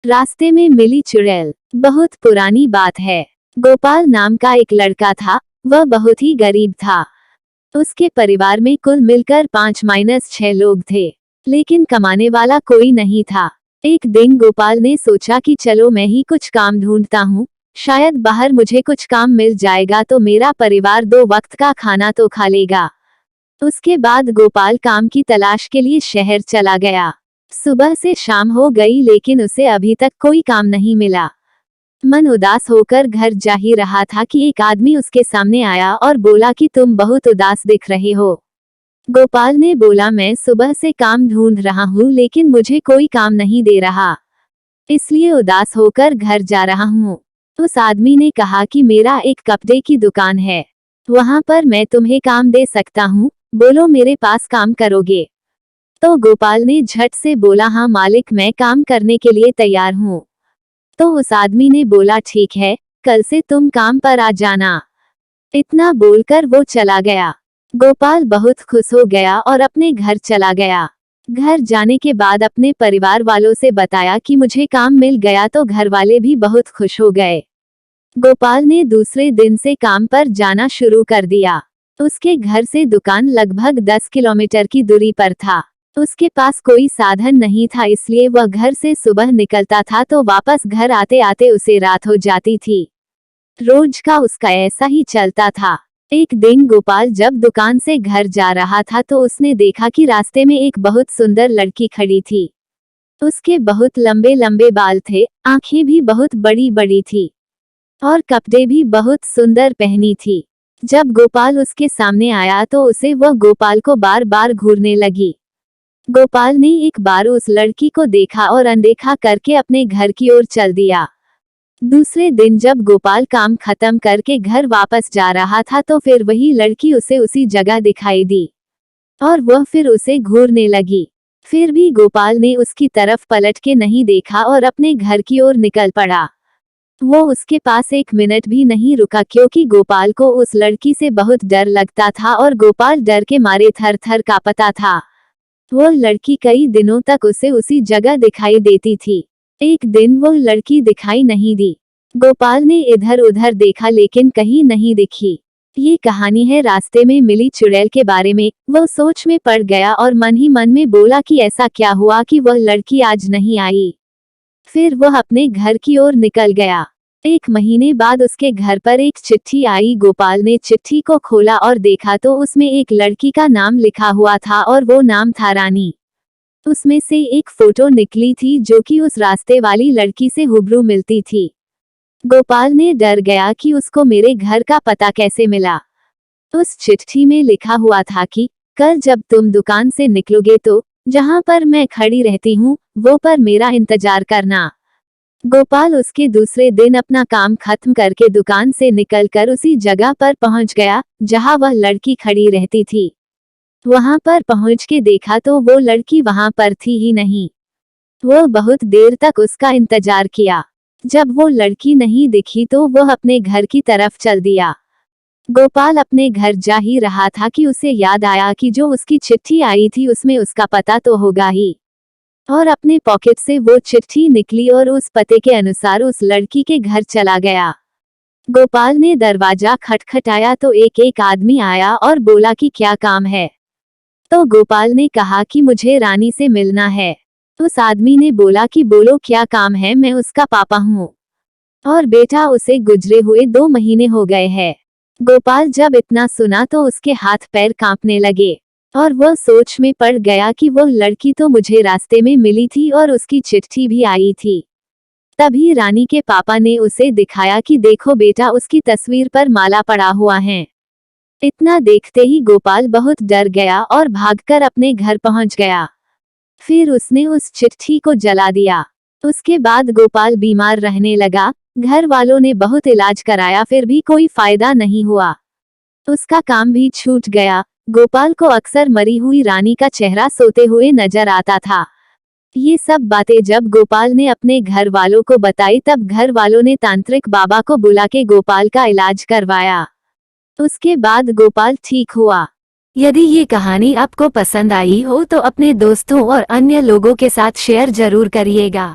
रास्ते में मिली चुड़ैल। बहुत पुरानी बात है। गोपाल नाम का एक लड़का था। वह बहुत ही गरीब था। उसके परिवार में कुल मिलकर 5-6 लोग थे, लेकिन कमाने वाला कोई नहीं था। एक दिन गोपाल ने सोचा कि चलो मैं ही कुछ काम ढूंढता हूँ, शायद बाहर मुझे कुछ काम मिल जाएगा तो मेरा परिवार 2 वक्त का खाना तो खा लेगा। उसके बाद गोपाल काम की तलाश के लिए शहर चला गया। सुबह से शाम हो गई लेकिन उसे अभी तक कोई काम नहीं मिला। मन उदास होकर घर जा ही रहा था कि एक आदमी उसके सामने आया और बोला कि तुम बहुत उदास दिख रहे हो। गोपाल ने बोला, मैं सुबह से काम ढूंढ रहा हूँ लेकिन मुझे कोई काम नहीं दे रहा, इसलिए उदास होकर घर जा रहा हूँ। उस आदमी ने कहा कि मेरा एक कपड़े की दुकान है, वहां पर मैं तुम्हें काम दे सकता हूँ, बोलो मेरे पास काम करोगे? तो गोपाल ने झट से बोला, हाँ मालिक, मैं काम करने के लिए तैयार हूँ। तो उस आदमी ने बोला, ठीक है, कल से तुम काम पर आ जाना। इतना बोलकर वो चला गया। गोपाल बहुत खुश हो गया और अपने घर चला गया। घर जाने के बाद अपने परिवार वालों से बताया कि मुझे काम मिल गया, तो घर वाले भी बहुत खुश हो गए। गोपाल ने दूसरे दिन से काम पर जाना शुरू कर दिया। उसके घर से दुकान लगभग 10 किलोमीटर की दूरी पर था। उसके पास कोई साधन नहीं था, इसलिए वह घर से सुबह निकलता था तो वापस घर आते आते उसे रात हो जाती थी। रोज का उसका ऐसा ही चलता था। एक दिन गोपाल जब दुकान से घर जा रहा था तो उसने देखा कि रास्ते में एक बहुत सुंदर लड़की खड़ी थी। उसके बहुत लंबे लंबे बाल थे, आंखें भी बहुत बड़ी बड़ी थी और कपड़े भी बहुत सुंदर पहनी थी। जब गोपाल उसके सामने आया तो उसे वह गोपाल को बार बार घूरने लगी। गोपाल ने एक बार उस लड़की को देखा और अनदेखा करके अपने घर की ओर चल दिया। दूसरे दिन जब गोपाल काम खत्म करके घर वापस जा रहा था तो फिर वही लड़की उसे उसी जगह दिखाई दी और वह फिर उसे घूरने लगी। फिर भी गोपाल ने उसकी तरफ पलट के नहीं देखा और अपने घर की ओर निकल पड़ा। वो उसके पास 1 मिनट भी नहीं रुका, क्योंकि गोपाल को उस लड़की से बहुत डर लगता था और गोपाल डर के मारे थर थर कांपता था। वो लड़की कई दिनों तक उसे उसी जगह दिखाई देती थी। एक दिन वो लड़की दिखाई नहीं दी। गोपाल ने इधर उधर देखा लेकिन कहीं नहीं दिखी। ये कहानी है रास्ते में मिली चुड़ैल के बारे में। वो सोच में पड़ गया और मन ही मन में बोला कि ऐसा क्या हुआ कि वह लड़की आज नहीं आई। फिर वह अपने घर की ओर निकल गया। 1 महीने बाद उसके घर पर एक चिट्ठी आई। गोपाल ने चिट्ठी को खोला और देखा तो उसमें एक लड़की का नाम लिखा हुआ था और वो नाम था रानी। उसमें से एक फोटो निकली थी जो कि उस रास्ते वाली लड़की से हुबहू मिलती थी। गोपाल ने डर गया कि उसको मेरे घर का पता कैसे मिला। उस चिट्ठी में लिखा हुआ था कि कल जब तुम दुकान से निकलोगे तो जहां पर मैं खड़ी रहती हूँ वो पर मेरा इंतजार करना। गोपाल उसके दूसरे दिन अपना काम खत्म करके दुकान से निकलकर उसी जगह पर पहुंच गया जहां वह लड़की खड़ी रहती थी। वहां पर पहुंच के देखा तो वो लड़की वहां पर थी ही नहीं। वो बहुत देर तक उसका इंतजार किया। जब वो लड़की नहीं दिखी तो वह अपने घर की तरफ चल दिया। गोपाल अपने घर जा ही रहा था कि उसे याद आया कि जो उसकी चिट्ठी आई थी उसमें उसका पता तो होगा ही, और अपने पॉकेट से वो चिट्ठी निकली और उस पते के अनुसार उस लड़की के घर चला गया। गोपाल ने दरवाजा खटखटाया तो एक आदमी आया और बोला कि क्या काम है। तो गोपाल ने कहा कि मुझे रानी से मिलना है। उस आदमी ने बोला कि बोलो क्या काम है, मैं उसका पापा हूँ और बेटा उसे गुजरे हुए 2 महीने हो गए हैं। गोपाल जब इतना सुना तो उसके हाथ पैर कांपने लगे और वह सोच में पड़ गया कि वह लड़की तो मुझे रास्ते में मिली थी और उसकी चिट्ठी भी आई थी। तभी रानी के पापा ने उसे दिखाया कि देखो बेटा, उसकी तस्वीर पर माला पड़ा हुआ है। इतना देखते ही गोपाल बहुत डर गया और भागकर अपने घर पहुंच गया। फिर उसने उस चिट्ठी को जला दिया। उसके बाद गोपाल बीमार रहने लगा। घर वालों ने बहुत इलाज कराया, फिर भी कोई फायदा नहीं हुआ। उसका काम भी छूट गया। गोपाल को अक्सर मरी हुई रानी का चेहरा सोते हुए नजर आता था। ये सब बातें जब गोपाल ने अपने घर वालों को बताई तब घर वालों ने तांत्रिक बाबा को बुला के गोपाल का इलाज करवाया। उसके बाद गोपाल ठीक हुआ। यदि ये कहानी आपको पसंद आई हो तो अपने दोस्तों और अन्य लोगों के साथ शेयर जरूर करिएगा।